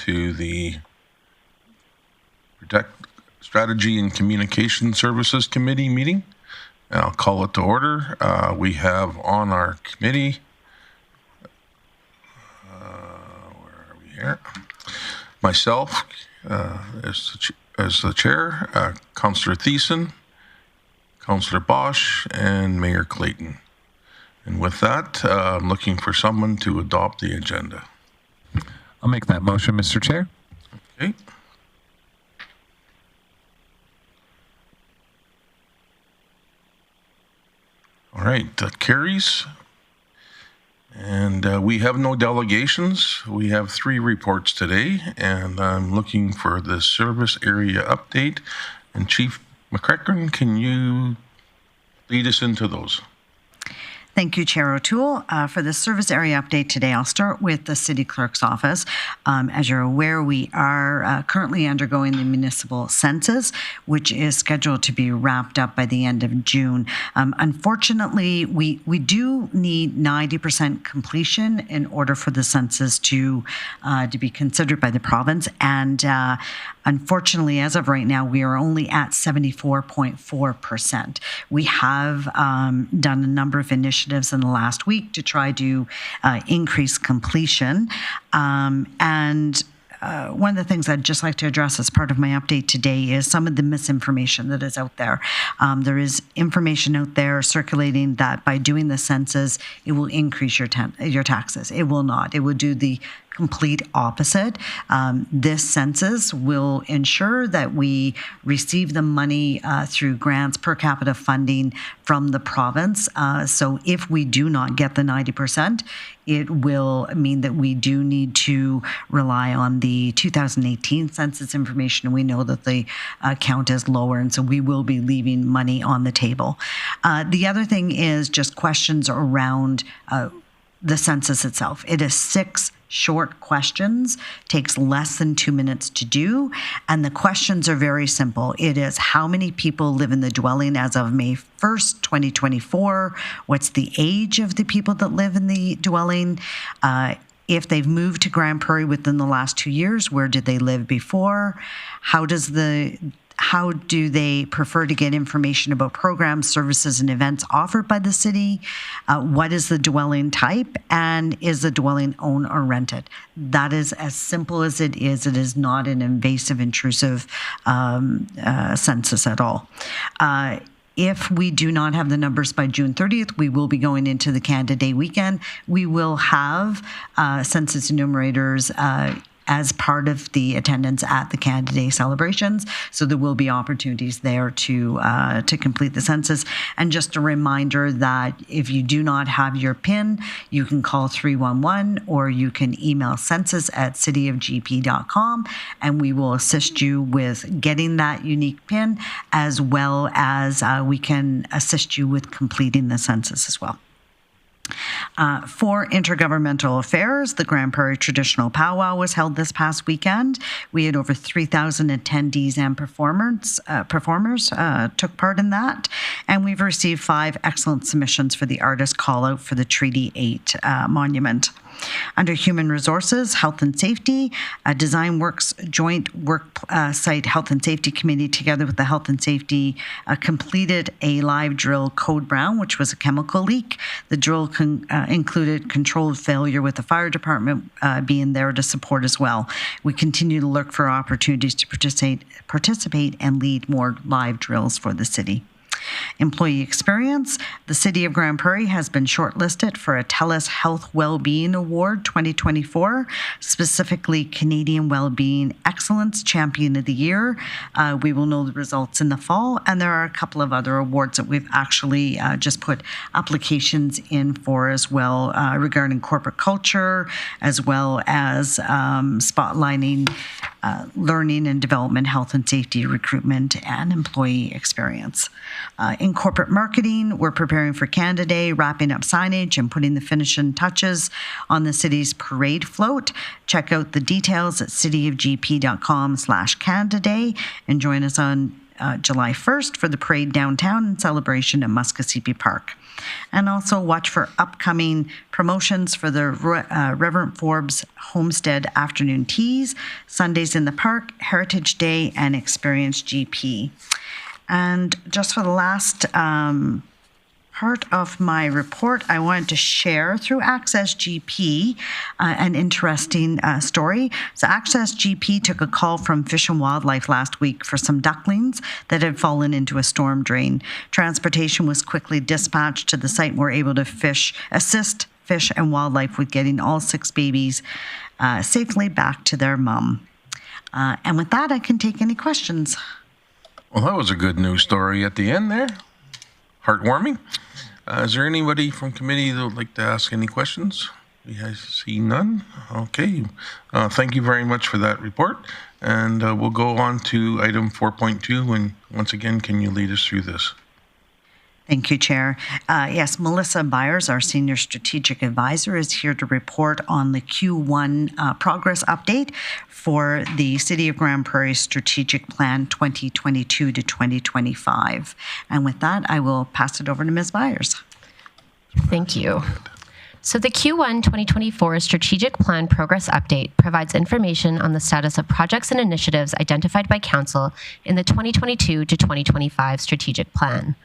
to the Strategy and Communication Services Committee meeting. And I'll call it to order. We have on our committee, where are we here? Myself as the chair, Councillor Thiessen, Councillor Bosch, and Mayor Clayton. And with that, I'm looking for someone to adopt the agenda. I'll make that motion, Mr. Chair. Okay. All right, that carries. And we have no delegations. We have 3 reports today, and I'm looking for the service area update. And Chief McCracken, can you lead us into those? Thank you, Chair O'Toole. For the service area update today, I'll start with the City Clerk's office. As you're aware, we are currently undergoing the municipal census, which is scheduled to be wrapped up by the end of June. Unfortunately, we do need 90% completion in order for the census to be considered by the province. And unfortunately, as of right now, we are only at 74.4%. We have done a number of initiatives in the last week to try to increase completion. One of the things I'd just like to address as part of my update today is some of the misinformation that is out there. There is information out there circulating that by doing the census, it will increase your taxes. It will not. It will do the complete opposite. This census will ensure that we receive the money through grants per capita funding from the province. So if we do not get the 90%, it will mean that we do need to rely on the 2018 census information. We know that the count is lower, and so we will be leaving money on the table. The other thing is just questions around the census itself. It is 6 short questions, takes less than 2 minutes to do, and the questions are very simple. It is how many people live in the dwelling as of May 1st, 2024? What's the age of the people that live in the dwelling? If they've moved to Grande Prairie within the last 2 years, where did they live before? How do they prefer to get information about programs, services, and events offered by the city? What is the dwelling type? And is the dwelling owned or rented? That is as simple as it is. It is not an invasive, intrusive census at all. If we do not have the numbers by June 30th, we will be going into the Canada Day weekend. We will have census enumerators as part of the attendance at the Canada Day celebrations. So there will be opportunities there to complete the census. And just a reminder that if you do not have your PIN, you can call 311 or you can email census@cityofgp.com, and we will assist you with getting that unique PIN, as well as we can assist you with completing the census as well. For intergovernmental affairs, the Grande Prairie Traditional Powwow was held this past weekend. We had over 3,000 attendees and performers took part in that, and we've received 5 excellent submissions for the artist call-out for the Treaty 8 monument. Under Human Resources, Health and Safety, Design Works Joint Work Site Health and Safety Committee, together with the Health and Safety, completed a live drill code brown, which was a chemical leak. The drill included controlled failure, with the fire department being there to support as well. We continue to look for opportunities to participate and lead more live drills for the city. Employee experience. The City of Grande Prairie has been shortlisted for a TELUS Health Wellbeing Award 2024, specifically Canadian Wellbeing Excellence Champion of the Year. We will know the results in the fall, and there are a couple of other awards that we've actually just put applications in for as well, regarding corporate culture, as well as spotlighting learning and development, health and safety, recruitment, and employee experience. In corporate marketing, we're preparing for Canada Day, wrapping up signage and putting the finishing touches on the city's parade float. Check out the details at cityofgp.com/Canada Day and join us on July 1st for the parade downtown and celebration at Muskosipi Park. And also watch for upcoming promotions for the Reverend Forbes Homestead Afternoon Teas, Sundays in the Park, Heritage Day, and Experience GP. And just for the last part of my report, I wanted to share through Access GP an interesting story. So Access GP took a call from Fish and Wildlife last week for some ducklings that had fallen into a storm drain. Transportation was quickly dispatched to the site and were able to assist Fish and Wildlife with getting all 6 babies safely back to their mom. And with that, I can take any questions. Well, that was a good news story at the end there. Heartwarming. Is there anybody from committee that would like to ask any questions? We see none. Okay. Thank you very much for that report. And we'll go on to item 4.2. And once again, can you lead us through this? Thank you, Chair. Yes, Melissa Byers, our Senior Strategic Advisor, is here to report on the Q1 progress update for the City of Grande Prairie Strategic Plan 2022 to 2025. And with that, I will pass it over to Ms. Byers. Thank you. So the Q1 2024 Strategic Plan Progress Update provides information on the status of projects and initiatives identified by Council in the 2022 to 2025 Strategic Plan.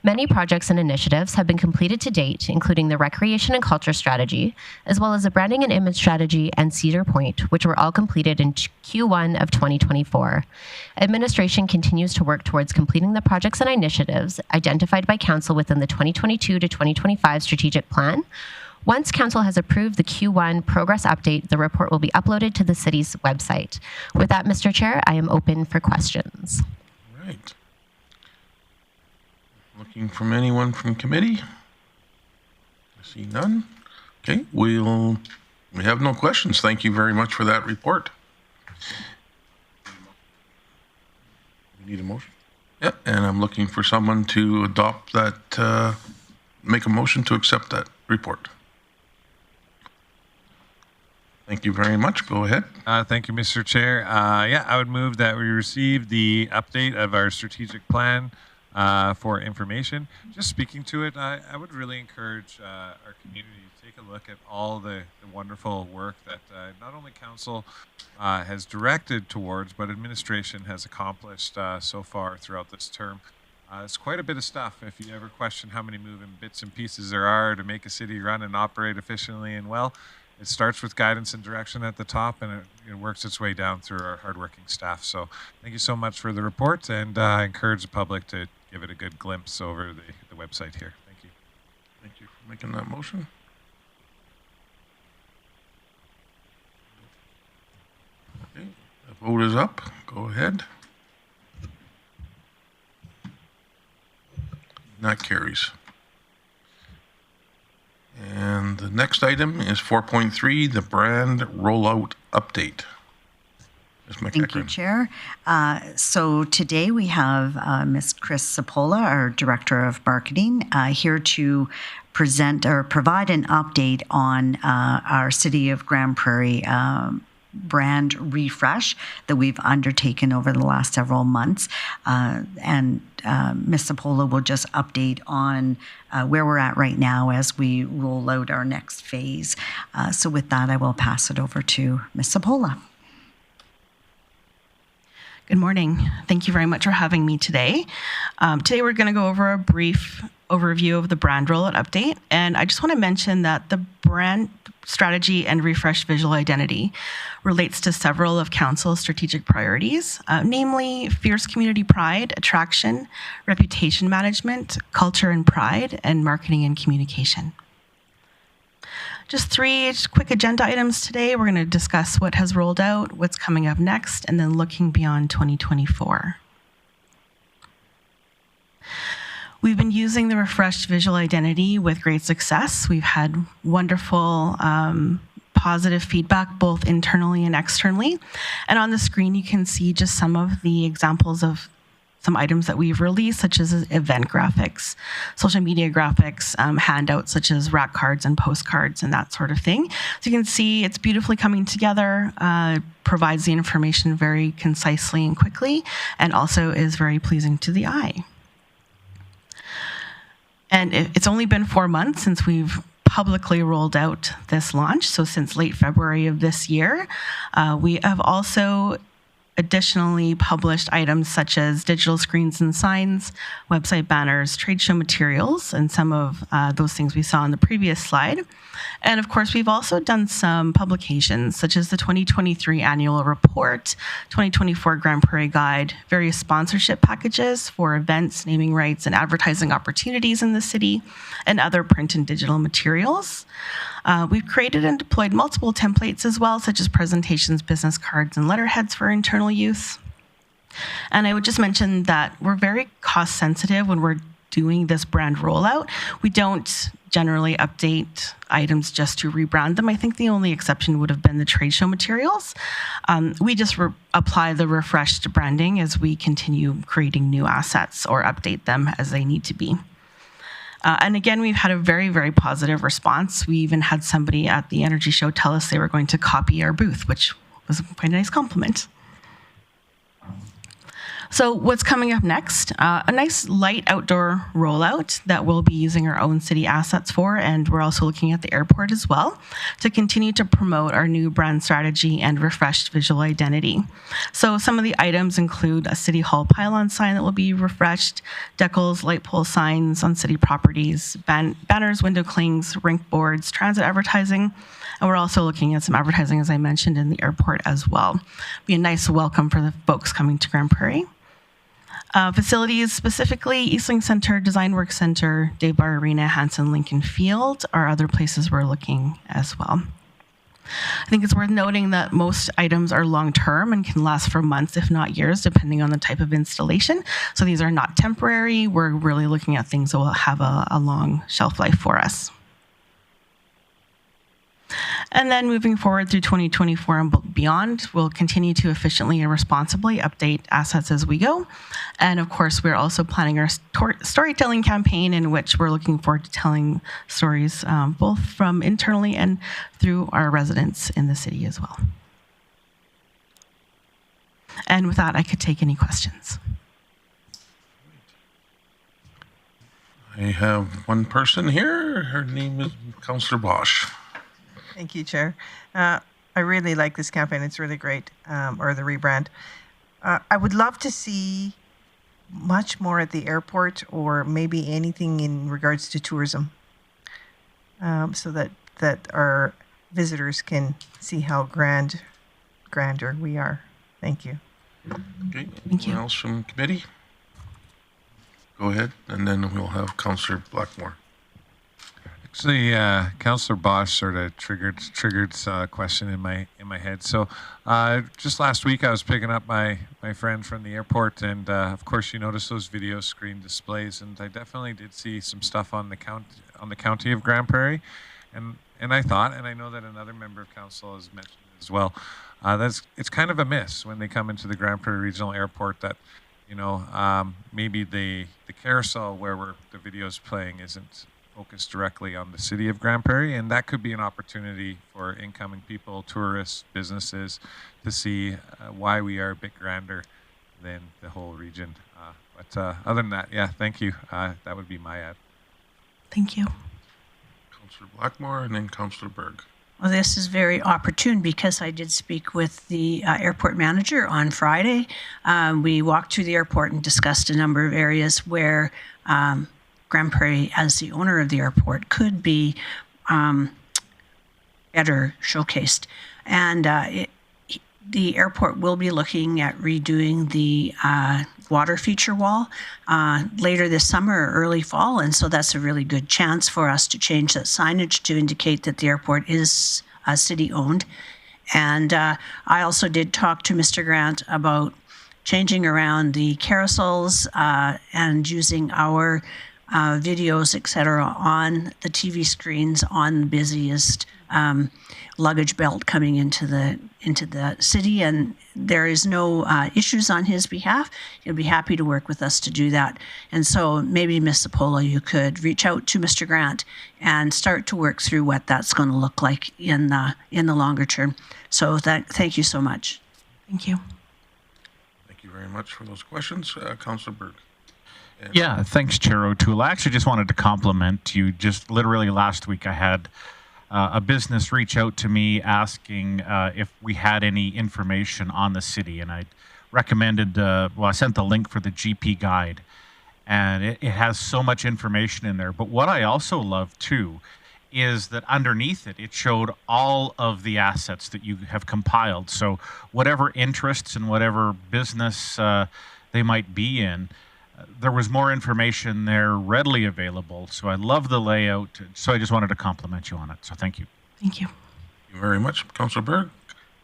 Many projects and initiatives have been completed to date, including the Recreation and Culture Strategy, as well as the Branding and Image Strategy and Cedar Point, which were all completed in Q1 of 2024. Administration continues to work towards completing the projects and initiatives identified by Council within the 2022 to 2025 Strategic Plan. Once Council has approved the Q1 progress update, the report will be uploaded to the City's website. With that, Mr. Chair, I am open for questions. All right. Looking from anyone from committee? I see none. Okay, we have no questions. Thank you very much for that report. We need a motion? Yeah, and I'm looking for someone to adopt that, make a motion to accept that report. Thank you very much. Go ahead. Thank you, Mr. Chair. Yeah, I would move that we receive the update of our strategic plan for information. Just speaking to it, I would really encourage our community to take a look at all the wonderful work that not only Council has directed towards, but administration has accomplished so far throughout this term. It's quite a bit of stuff. If you ever question how many moving bits and pieces there are to make a city run and operate efficiently and well, it starts with guidance and direction at the top, and it works its way down through our hardworking staff. So thank you so much for the report, and I encourage the public to give it a good glimpse over the website here. Thank you. Thank you for making that motion. Okay, the vote is up. Go ahead. That carries. And the next item is 4.3, the brand rollout update. Thank you, Chair. So today we have Ms. Chris Sapola, our Director of Marketing, here to present or provide an update on our City of Grande Prairie brand refresh that we've undertaken over the last several months. And Ms. Sapola will just update on where we're at right now as we roll out our next phase. So with that, I will pass it over to Ms. Sapola. Good morning. Thank you very much for having me today. Today we're going to go over a brief overview of the brand rollout update. And I just want to mention that the brand strategy and refresh visual identity relates to several of Council's strategic priorities, namely fierce community pride, attraction, reputation management, culture and pride, and marketing and communication. Just 3 quick agenda items today. We're going to discuss what has rolled out, what's coming up next, and then looking beyond 2024. We've been using the refreshed visual identity with great success. We've had wonderful positive feedback both internally and externally. And on the screen, you can see just some of the examples of some items that we've released, such as event graphics, social media graphics, handouts such as rack cards and postcards and that sort of thing. So you can see it's beautifully coming together, provides the information very concisely and quickly, and also is very pleasing to the eye. And it's only been 4 months since we've publicly rolled out this launch. So since late February of this year, we have also additionally published items such as digital screens and signs, website banners, trade show materials, and some of those things we saw on the previous slide. And of course, we've also done some publications such as the 2023 annual report, 2024 Grande Prairie Guide, various sponsorship packages for events, naming rights, and advertising opportunities in the city, and other print and digital materials. We've created and deployed multiple templates as well, such as presentations, business cards, and letterheads for internal use. And I would just mention that we're very cost sensitive when we're doing this brand rollout. We don't generally update items just to rebrand them. I think the only exception would have been the trade show materials. We just apply the refreshed branding as we continue creating new assets or update them as they need to be. And again, we've had a very, very positive response. We even had somebody at the Energy Show tell us they were going to copy our booth, which was quite a nice compliment. So what's coming up next? A nice light outdoor rollout that we'll be using our own city assets for, and we're also looking at the airport as well to continue to promote our new brand strategy and refreshed visual identity. So some of the items include a City Hall pylon sign that will be refreshed, decals, light pole signs on city properties, banners, window clings, rink boards, transit advertising, and we're also looking at some advertising, as I mentioned, in the airport as well. Be a nice welcome for the folks coming to Grande Prairie. Facilities, specifically Eastlink Center, Design Works Center, Dave Bar Arena, Hanson Lincoln Field are other places we're looking as well. I think it's worth noting that most items are long-term and can last for months, if not years, depending on the type of installation. So these are not temporary. We're really looking at things that will have a long shelf life for us. And then moving forward through 2024 and beyond, we'll continue to efficiently and responsibly update assets as we go. And of course, we're also planning our storytelling campaign in which we're looking forward to telling stories both from internally and through our residents in the city as well. And with that, I could take any questions. I have one person here. Her name is Councillor Bosch. Thank you, Chair. I really like this campaign. It's really great, or the rebrand. I would love to see much more at the airport, or maybe anything in regards to tourism, so that our visitors can see how grander we are. Thank you. Okay. Anyone else from committee? Go ahead, and then we'll have Councillor Blackmore. Actually, Councillor Bosch sort of triggered a question in my head. So, just last week I was picking up my friend from the airport, and of course you notice those video screen displays, and I definitely did see some stuff on the county of Grande Prairie, and I thought, and I know that another member of council has mentioned it as well, it's kind of a miss when they come into the Grande Prairie Regional Airport that, you know, maybe the carousel where the video is playing isn't focused directly on the city of Grande Prairie, and that could be an opportunity for incoming people, tourists, businesses to see why we are a bit grander than the whole region. But other than that, yeah, thank you. That would be my ad. Thank you. Councillor Blackmore and then Councillor Berg. Well, this is very opportune because I did speak with the airport manager on Friday. We walked through the airport and discussed a number of areas where Grande Prairie, as the owner of the airport, could be better showcased. And the airport will be looking at redoing the water feature wall later this summer or early fall. And so that's a really good chance for us to change that signage to indicate that the airport is city-owned. And I also did talk to Mr. Grant about changing around the carousels and using our videos, et cetera, on the TV screens on the busiest luggage belt coming into the city, and there is no issues on his behalf. He'll be happy to work with us to do that. And so maybe, Ms. Sapola, you could reach out to Mr. Grant and start to work through what that's going to look like in the longer term. So thank you so much. Thank you. Thank you very much for those questions. Councillor Berg. Yeah, thanks, Chair O'Toole. I actually just wanted to compliment you. Just literally last week, I had a business reach out to me asking if we had any information on the city, and I recommended, I sent the link for the GP guide, and it has so much information in there. But what I also love, too, is that underneath it, it showed all of the assets that you have compiled. So whatever interests and whatever business they might be in, there was more information there readily available. So I love the layout. So I just wanted to compliment you on it. So thank you. Thank you. Thank you very much, Councillor Berg.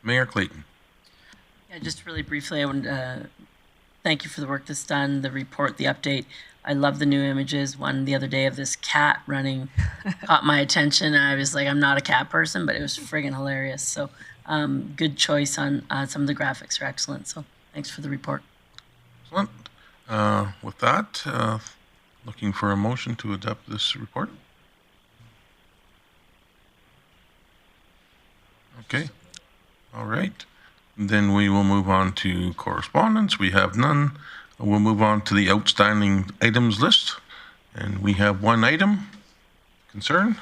Mayor Clayton. Yeah, just really briefly, I want to thank you for the work that's done, the report, the update. I love the new images. One the other day of this cat running caught my attention. I was like, I'm not a cat person, but it was friggin' hilarious. So good choice on some of the graphics are excellent. So thanks for the report. Excellent. With that, looking for a motion to adopt this report. Okay. All right. Then we will move on to correspondence. We have none. We'll move on to the outstanding items list. And we have one item. Concern?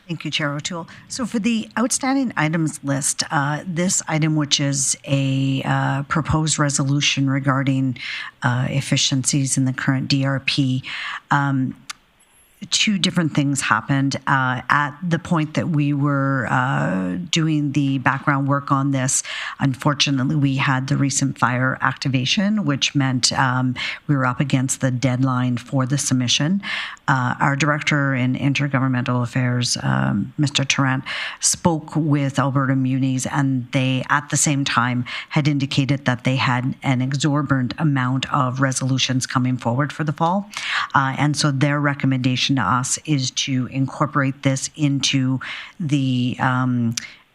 Thank you, Chair O'Toole. So for the outstanding items list, this item, which is a proposed resolution regarding efficiencies in the current DRP, two different things happened. At the point that we were doing the background work on this, unfortunately, we had the recent fire activation, which meant we were up against the deadline for the submission. Our Director in Intergovernmental Affairs, Mr. Tarrant, spoke with Alberta Munis, and they, at the same time, had indicated that they had an exorbitant amount of resolutions coming forward for the fall. And so their recommendation to us is to incorporate this into the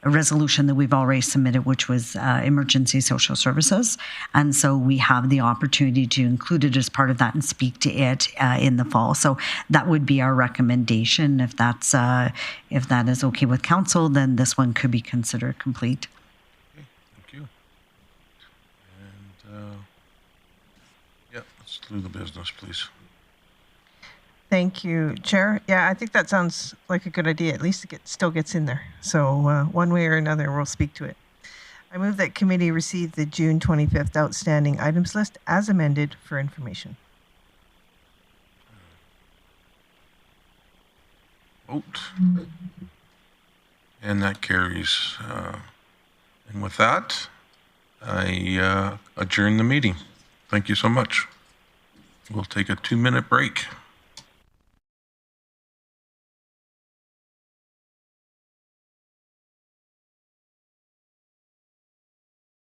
resolution that we've already submitted, which was emergency social services. And so we have the opportunity to include it as part of that and speak to it in the fall. So that would be our recommendation. If that is okay with council, then this one could be considered complete. Okay, thank you. And yeah, let's do the business, please. Thank you, Chair. Yeah, I think that sounds like a good idea. At least it still gets in there. So one way or another, we'll speak to it. I move that committee receive the June 25th outstanding items list as amended for information. Vote. And that carries. And with that, I adjourn the meeting. Thank you so much. We'll take a 2-minute break.